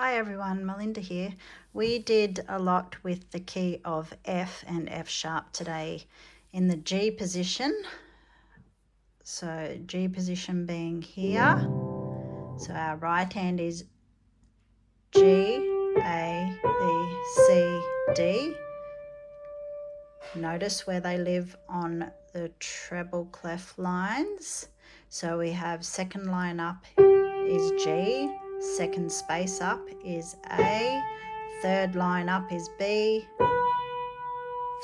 Hi everyone, Melinda here. We did a lot with the key of F and F sharp today in the G position. So G position being here. So our right hand is G, A, B, C, D. Notice where they live on the treble clef lines. So we have second line up is G, second space up is A, third line up is B,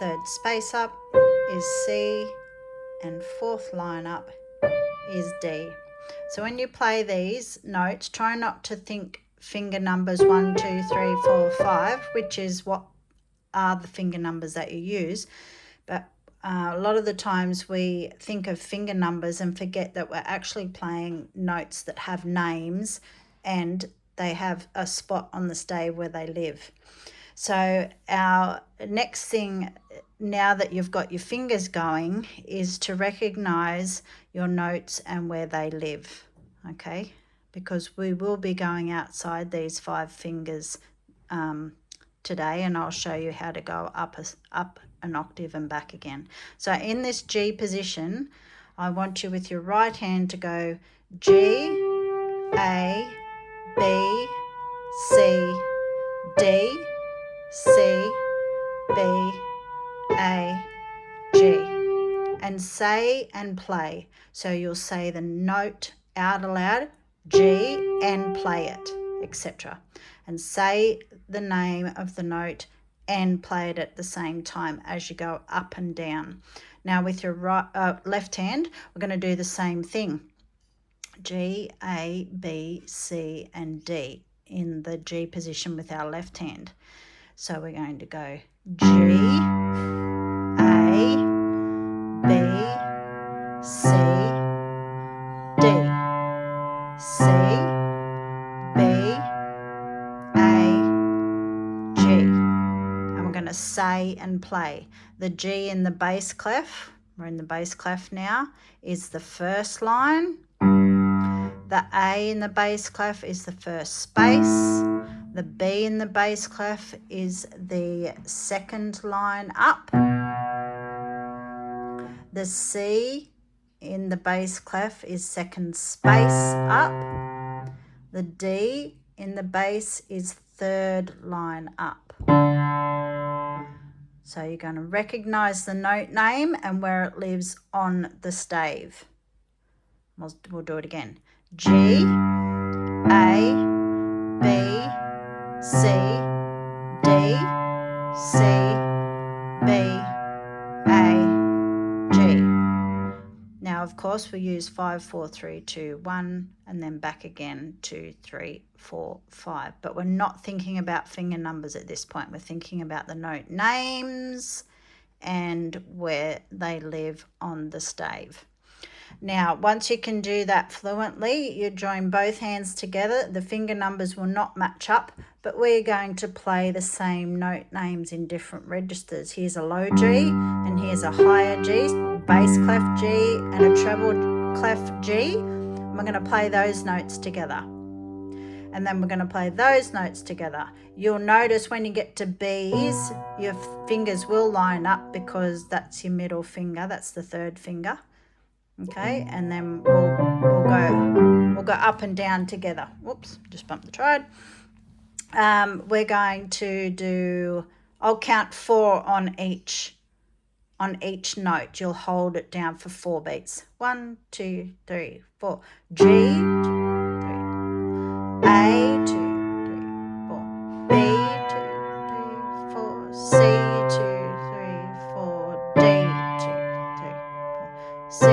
third space up is C, and fourth line up is D. So when you play these notes, try not to think finger numbers 1, 2, 3, 4, 5, which is what are the finger numbers that you use, but a lot of the times we think of finger numbers and forget that we're actually playing notes that have names and they have a spot on the stave where they live. So our next thing, now that you've got your fingers going, is to recognize your notes and where they live, okay? Because we will be going outside these 5 fingers today, and I'll show you how to go up an octave and back again. So in this G position, I want you with your right hand to go G, A, B, C, D, C, B, A, G, and say and play. So you'll say the note out aloud, G, and play it, etc. And say the name of the note and play it at the same time as you go up and down. Now with your left hand, we're going to do the same thing. G, A, B, C, and D in the G position with our left hand. So we're going to go G, A, B, C, D, C, B, A, G. And we're going to say and play. The G in the bass clef, we're in the bass clef now, is the first line. The A in the bass clef is the first space. The B in the bass clef is the second line up. The C in the bass clef is second space up. The D in the bass is third line up. So you're going to recognize the note name and where it lives on the stave. We'll do it again. G, A, B, C, D, C, B, A, G. Now, of course, we use 5, 4, 3, 2, 1, and then back again, 2, 3, 4, 5. But we're not thinking about finger numbers at this point. We're thinking about the note names and where they live on the stave. Now, once you can do that fluently, you join both hands together. The finger numbers will not match up, but we're going to play the same note names in different registers. Here's a low G, and here's a higher G, bass clef G, and a treble clef G. We're going to play those notes together. And then we're going to play those notes together. You'll notice when you get to B's, your fingers will line up because that's your middle finger. That's the third finger. Okay, and then we'll go up and down together. Whoops, just bumped the tride. We're going to do, I'll count 4 on each note. You'll hold it down for 4 beats. 1, 2, 3, 4. G, 2, 3. A, 2, 3, 4. B, 2, 3, 4. C, 2, 3, 4. D, 2, 3, 4. C,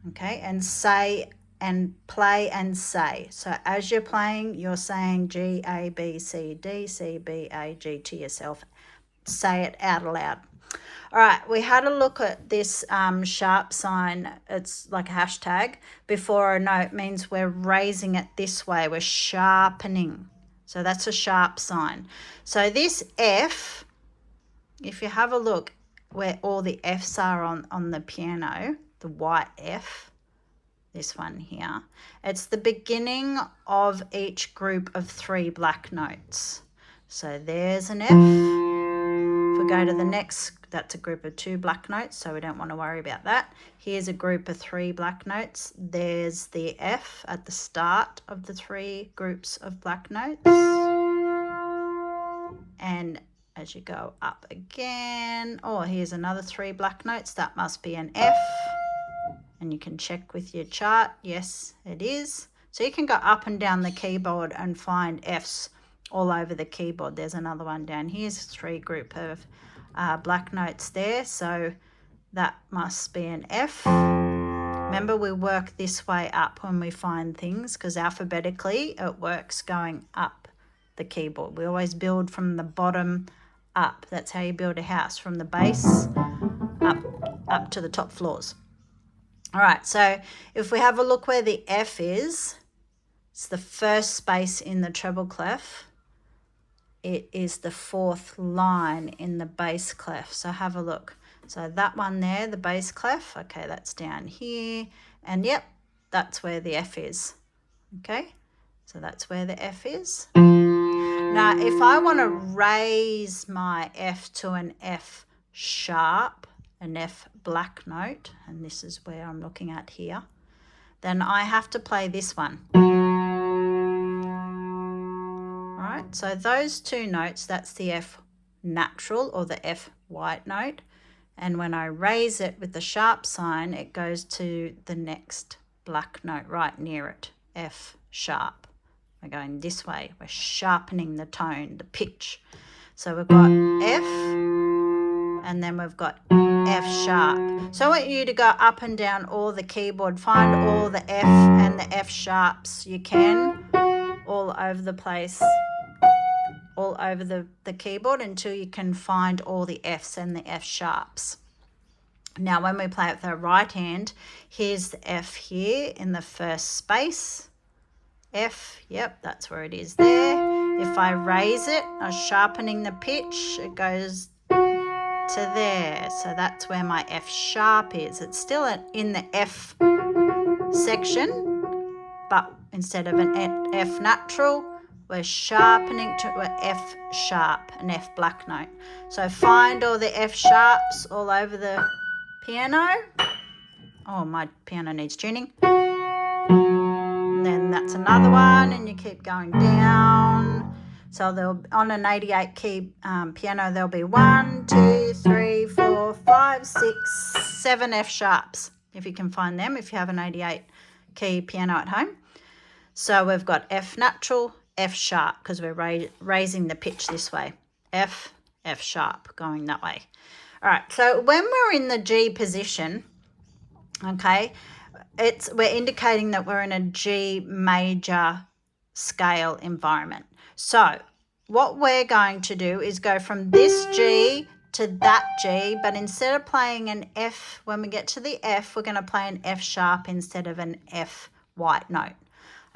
okay, and say and play and say. So as you're playing, you're saying G, A, B, C, D, C, B, A, G to yourself. Say it out loud. All right, we had a look at this sharp sign. It's like a hashtag. Before a note means we're raising it this way. We're sharpening. So that's a sharp sign. So this F, if you have a look, where all the Fs are on the piano, the white F, this one here, it's the beginning of each group of 3 black notes. So there's an F. If we go to the next, that's a group of 2 black notes, so we don't want to worry about that. Here's a group of 3 black notes. There's the F at the start of the 3 groups of black notes. And as you go up again, oh, here's another 3 black notes. That must be an F. And you can check with your chart. Yes, it is. So you can go up and down the keyboard and find Fs all over the keyboard. There's another one down here. Here's 3 group of black notes there. So that must be an F. Remember, we work this way up when we find things, because alphabetically it works going up the keyboard. We always build from the bottom up. That's how you build a house, from the base up to the top floors. All right, so if we have a look where the F is, it's the first space in the treble clef. It is the 4th line in the bass clef. So have a look. So that one there, the bass clef, okay, that's down here. And yep, that's where the F is. Okay, so that's where the F is. Now, if I want to raise my F to an F sharp, an F black note, and this is where I'm looking at here, then I have to play this one. All right, so those 2 notes, that's the F natural or the F white note. And when I raise it with the sharp sign, it goes to the next black note right near it, F sharp. We're going this way. We're sharpening the tone, the pitch. So we've got F, and then we've got F sharp. So I want you to go up and down all the keyboard, find all the F and the F sharps you can, all over the place, all over the keyboard, until you can find all the Fs and the F sharps. Now when we play with our right hand, here's the F here in the first space. F, yep, that's where it is there. If I raise it, I'm sharpening the pitch, it goes to there. So that's where my F sharp is. It's still in the F section, but instead of an F natural, we're sharpening to an F sharp, an F black note. So find all the F sharps all over the piano. Oh, my piano needs tuning. And then that's another one, and you keep going down. So on an 88 key piano, there'll be 1, 2, 3, 4, 5, 6, 7 F sharps, if you can find them, if you have an 88 key piano at home. So we've got F natural, F sharp, because we're raising the pitch this way. F, F sharp, going that way. All right, so when we're in the G position, okay, we're indicating that we're in a G major scale environment. So what we're going to do is go from this G to that G, but instead of playing an F, when we get to the F, we're going to play an F sharp instead of an F white note.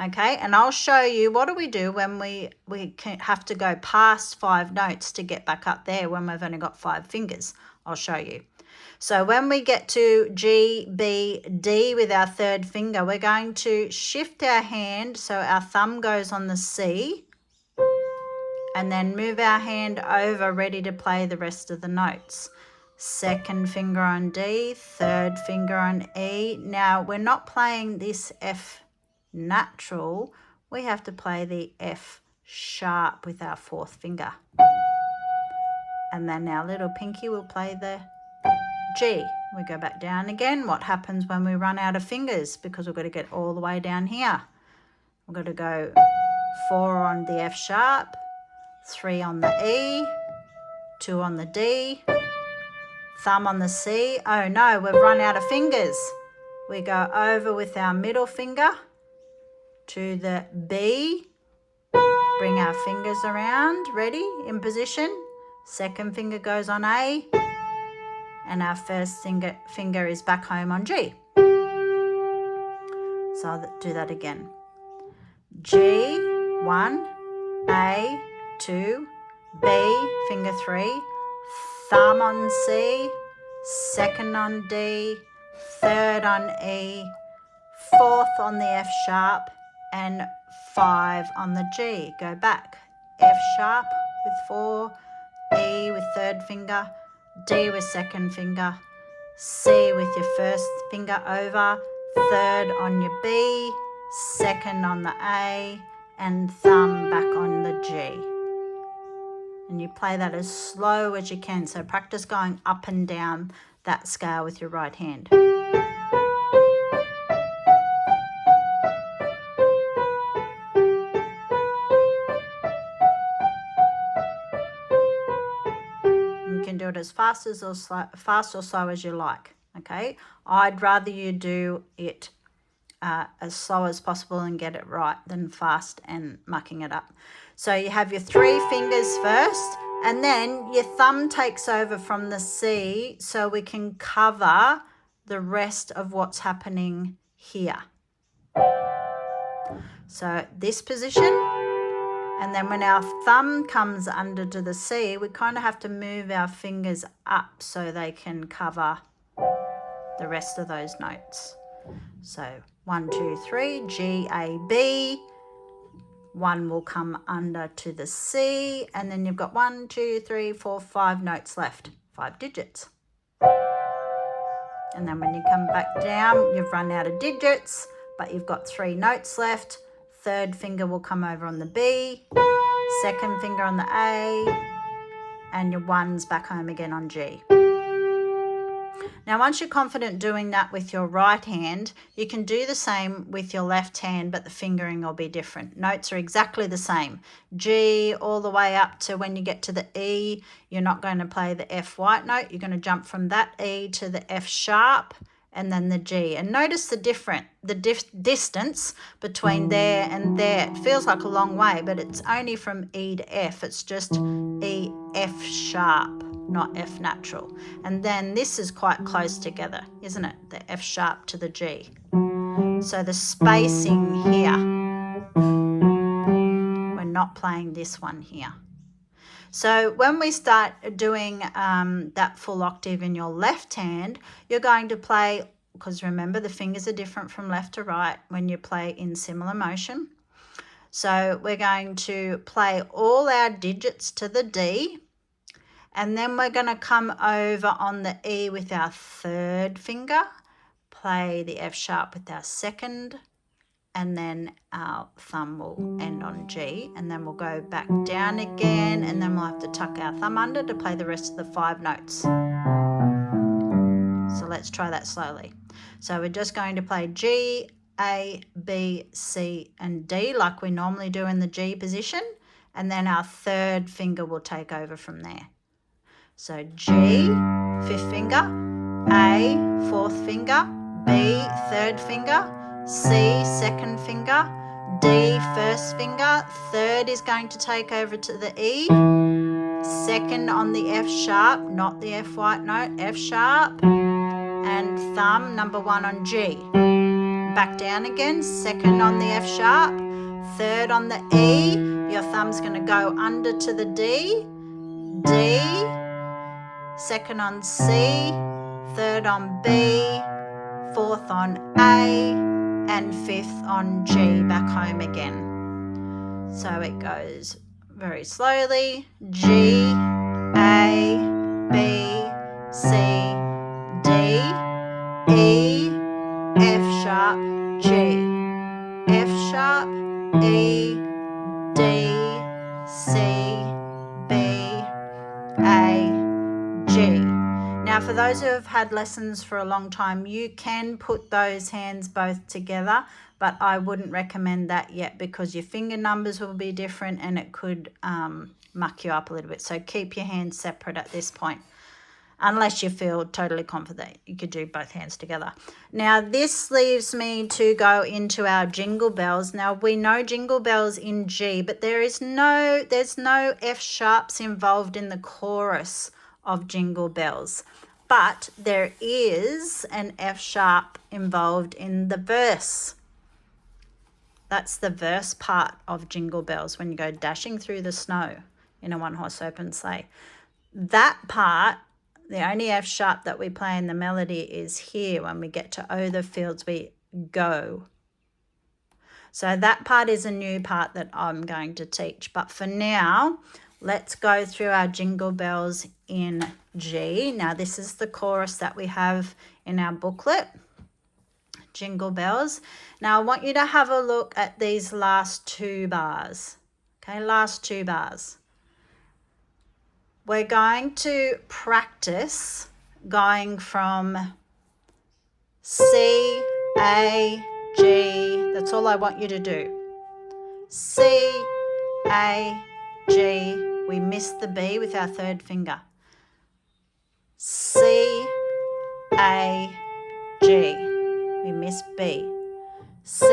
Okay, and I'll show you what do we do when we have to go past 5 notes to get back up there when we've only got 5 fingers. I'll show you. So when we get to G, B, D with our 3rd finger, we're going to shift our hand so our thumb goes on the C, and then move our hand over ready to play the rest of the notes. 2nd finger on D, 3rd finger on E. Now we're not playing this F natural, we have to play the F sharp with our 4th finger. And then our little pinky will play the G. We go back down again. What happens when we run out of fingers? Because we've got to get all the way down here. We've got to go 4 on the F sharp, 3 on the E, 2 on the D, thumb on the C. Oh no, we've run out of fingers. We go over with our middle finger to the B, bring our fingers around, ready, in position. 2nd finger goes on A, and our 1st finger is back home on G. So I'll do that again. G, 1, A, 2, B, finger 3, thumb on C, second on D, third on E, fourth on the F sharp, and 5 on the G. Go back. F sharp with 4, E with third finger, D with second finger, C with your first finger over, third on your B, second on the A, and thumb back on the G. And you play that as slow as you can. So practice going up and down that scale with your right hand. You can do it as fast or slow as you like. Okay, I'd rather you do it as slow as possible and get it right than fast and mucking it up. So you have your 3 fingers first, and then your thumb takes over from the C so we can cover the rest of what's happening here. So this position, and then when our thumb comes under to the C, we kind of have to move our fingers up so they can cover the rest of those notes. So 1, 2, 3, G, A, B. 1 will come under to the C, and then you've got 1, 2, 3, 4, 5 notes left, 5 digits. And then when you come back down, you've run out of digits, but you've got 3 notes left. Third finger will come over on the B, second finger on the A, and your 1's back home again on G. Now, once you're confident doing that with your right hand, you can do the same with your left hand, but the fingering will be different. Notes are exactly the same. G all the way up to when you get to the E, you're not going to play the F white note. You're going to jump from that E to the F sharp and then the G. And notice the distance between there and there. It feels like a long way, but it's only from E to F. It's just E, F sharp, not F natural. And then this is quite close together, isn't it? The F sharp to the G. So the spacing here, we're not playing this one here. So when we start doing that full octave in your left hand, you're going to play, because remember the fingers are different from left to right when you play in similar motion. So we're going to play all our digits to the D, and then we're going to come over on the E with our third finger, play the F sharp with our second, and then our thumb will end on G, and then we'll go back down again, and then we'll have to tuck our thumb under to play the rest of the 5 notes. So let's try that slowly. So we're just going to play G, A, B, C, and D like we normally do in the G position, and then our third finger will take over from there. So G, 5th finger, A, 4th finger, B, 3rd finger, C, 2nd finger, D, 1st finger, 3rd is going to take over to the E, 2nd on the F sharp, not the F white note, F sharp, and thumb, number 1 on G. Back down again, 2nd on the F sharp, 3rd on the E, your thumb's going to go under to the D, D, 2nd on C, 3rd on B, 4th on A, and 5th on G, back home again. So it goes very slowly, G, A, B, C, D, E, F sharp, G, F sharp, E, D, C, B, A, G. Now for those who have had lessons for a long time, you can put those hands both together, but I wouldn't recommend that yet because your finger numbers will be different and it could muck you up a little bit. So keep your hands separate at this point, unless you feel totally confident you could do both hands together. Now this leaves me to go into our Jingle Bells. Now we know Jingle Bells in G, but there's no F sharps involved in the chorus of Jingle Bells, but there is an F sharp involved in the verse. That's the verse part of Jingle Bells, when you go dashing through the snow in a one-horse open sleigh. That part, The only F sharp that we play in the melody is here. When we get to Oh the Fields, we go. So that part is a new part that I'm going to teach. But for now, let's go through our Jingle Bells in G. Now this is the chorus that we have in our booklet, Jingle Bells. Now I want you to have a look at these last 2 bars. Okay, last 2 bars. We're going to practice going from C, A, G. That's all I want you to do. C, A, G. We missed the B with our 3rd finger. C, A, G. We missed B. C,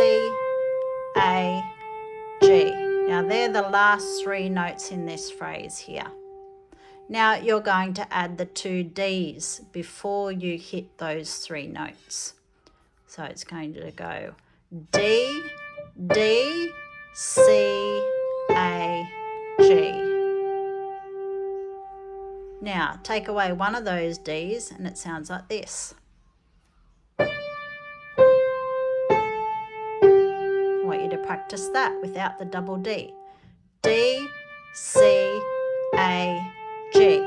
A, G. Now they're the last 3 notes in this phrase here. Now you're going to add the 2 Ds before you hit those 3 notes. So it's going to go D, D, C, A, G. Now take away one of those Ds and it sounds like this. I want you to practice that without the double D. D, C, A, G.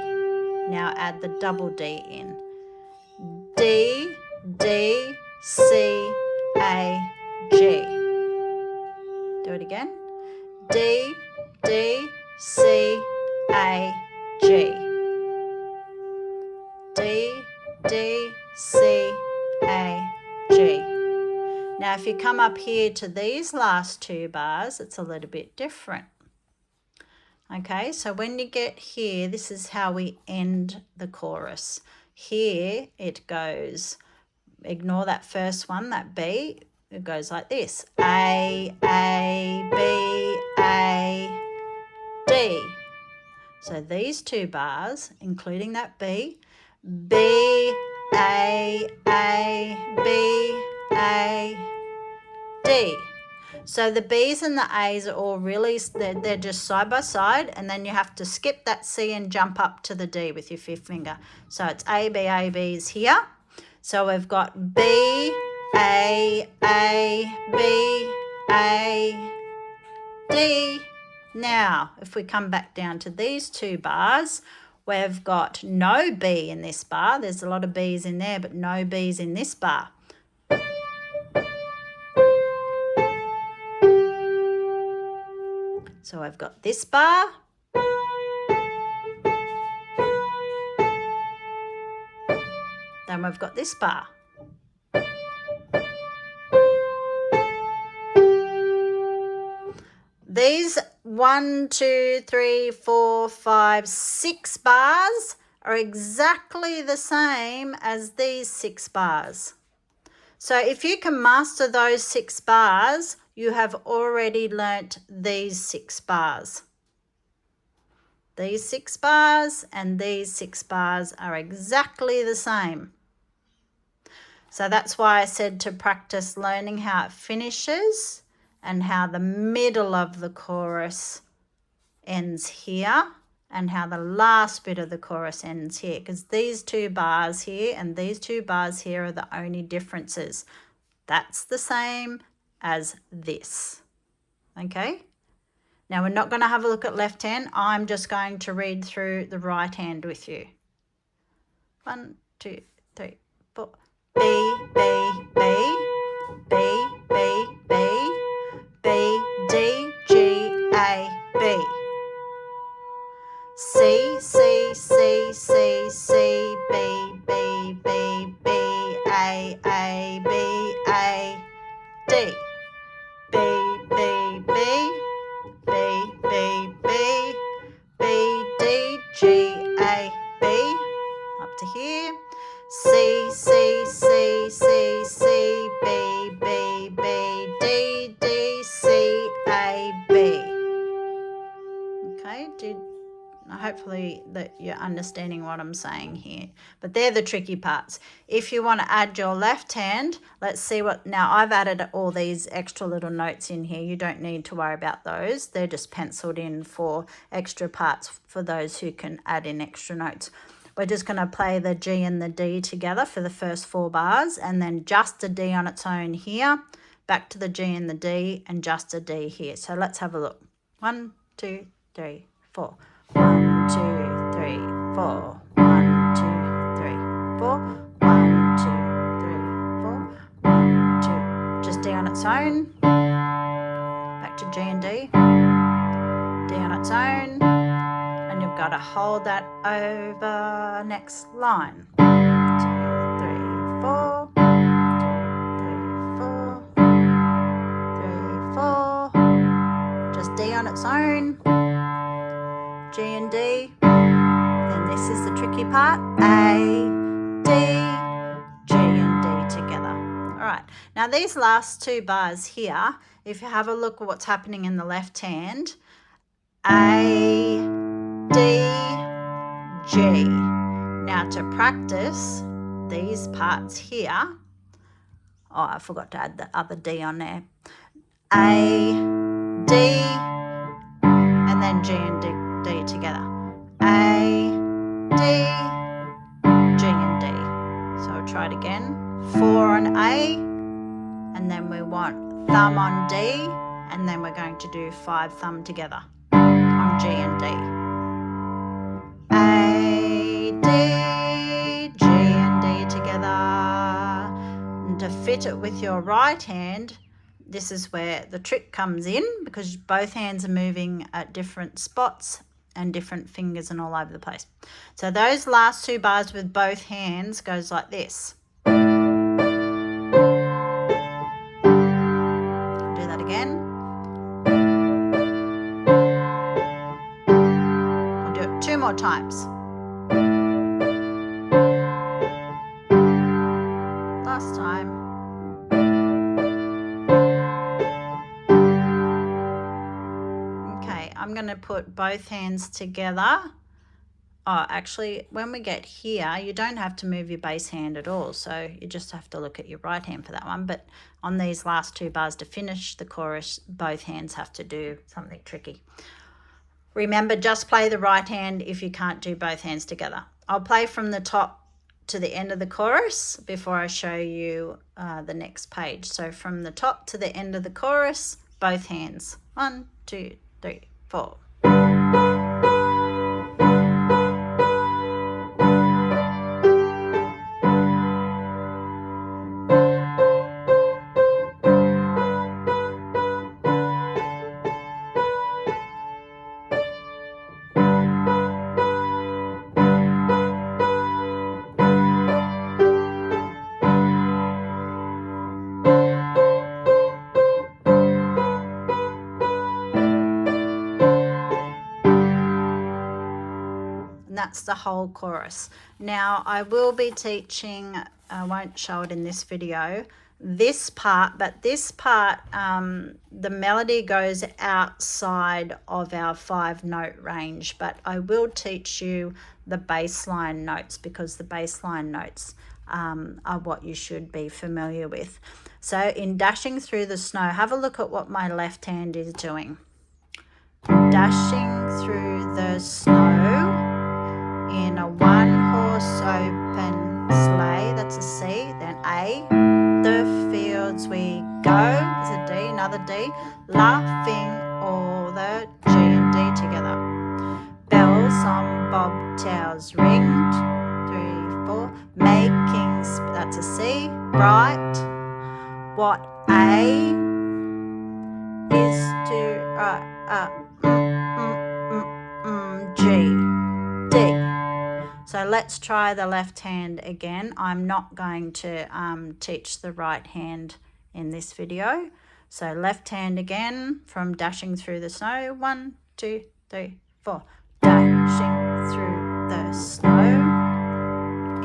Now add the double D in. D, D, C, A, G. Do it again. D, D, C, A, G. D, D, C, A, G. Now if you come up here to these last 2 bars, it's a little bit different. Okay, so when you get here, this is how we end the chorus. Here it goes, ignore that first one, that B, it goes like this. A, B, A, D. So these 2 bars, including that B, B, A, B, A, D. So the B's and the A's are all really, they're just side by side, and then you have to skip that C and jump up to the D with your 5th finger. So it's A, B's here. So we've got B, A, B, A, D. Now, if we come back down to these 2 bars, we've got no B in this bar. There's a lot of B's in there, but no B's in this bar. So I've got this bar, then we've got this bar. These 1, 2, 3, 4, 5, 6 bars are exactly the same as these 6 bars. So if you can master those 6 bars, you have already learnt these 6 bars. These 6 bars and these 6 bars are exactly the same. So that's why I said to practice learning how it finishes and how the middle of the chorus ends here and how the last bit of the chorus ends here, because these 2 bars here and these 2 bars here are the only differences. That's the same as this. Okay? Now we're not going to have a look at left hand. I'm just going to read through the right hand with you. 1, 2, 3, 4. B, B, B, B, B, B, B, D, G, A, B. C, C, C, C, C, B, B, B, B, A, B, A, D. B, B, B, B, B, B, B, D, G, A, B. Up to here. C, C, C, C, C, B, B, B, D, D, C, A, B. Okay, hopefully that you're understanding what I'm saying here. But they're the tricky parts. If you want to add your left hand, let's see what, now I've added all these extra little notes in here. You don't need to worry about those. They're just penciled in for extra parts for those who can add in extra notes. we're just going to play the G and the D together for the first 4 bars, and then just a D on its own here, back to the G and the D, and just a D here. So let's have a look. 1, 2, 3, 4. 1, 2, 3, 4. 1, 2, 3, 4. 1, 2, 3, 4. 1, 2. Just D on its own. Back to G and D. D on its own. And you've got to hold that over next line. 2, 3, 4. 2, 3, 4. 3, 4. Just D on its own. G and D. Then this is the tricky part. A, D, G and D together. All right. Now these last 2 bars here, if you have a look at what's happening in the left hand, A, D, G. Now to practice these parts here, oh, I forgot to add the other D on there. A, D, and then G and D together. A, D, G and D. So I'll try it again. 4 on A, and then we want thumb on D, and then we're going to do 5 thumb together on G and D. A, D, G and D together. And to fit it with your right hand, this is where the trick comes in, because both hands are moving at different spots and different fingers and all over the place. So those last 2 bars with both hands goes like this. Do that again. I'll do it 2 more times. Last time. Okay, I'm going to put both hands together. Oh, actually, when we get here, you don't have to move your bass hand at all. So you just have to look at your right hand for that one. But on these last 2 bars to finish the chorus, both hands have to do something tricky. Remember, just play the right hand if you can't do both hands together. I'll play from the top to the end of the chorus before I show you the next page. So from the top to the end of the chorus, both hands. 1, 2, 3, 4. That's the whole chorus. Now I will be teaching, I won't show it in this video, this part, but this part, the melody goes outside of our 5-note range, but I will teach you the bass line notes, because the bass line notes are what you should be familiar with. So in Dashing Through the Snow, have a look at what my left hand is doing. Dashing through the snow in a 1-horse open sleigh, that's a C, then A, the fields we go, is a D, another D, laughing all the G and D together. Bells on bobtails ringed, 3, 4, making, that's a C, bright, what A is to G, D. So let's try the left hand again. I'm not going to teach the right hand in this video. So left hand again from Dashing Through the Snow. 1, 2, 3, 4. Dashing through the snow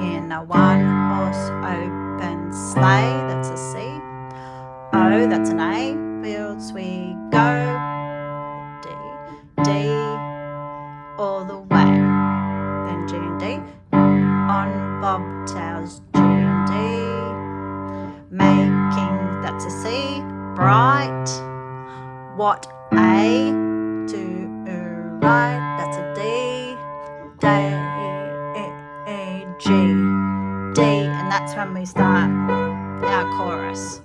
in a 1-horse open sleigh. That's a C. O, that's an A. Fields we go. D, D, all the way. Then G and D. On bobtails, G and D. Making, that's a C. Bright. What A to right, that's a D. Day D, and that's when we start our chorus.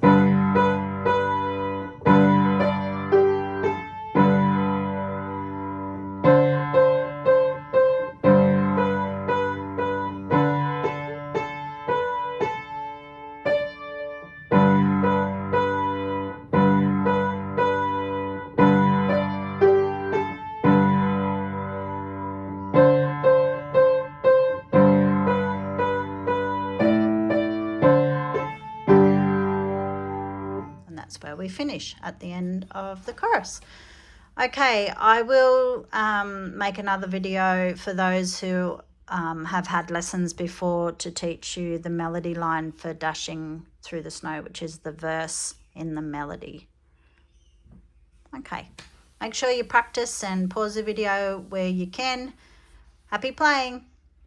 That's where we finish at the end of the chorus. Okay, I will make another video for those who have had lessons before to teach you the melody line for Dashing Through the Snow, which is the verse in the melody. Okay, make sure you practice and pause the video where you can. Happy playing!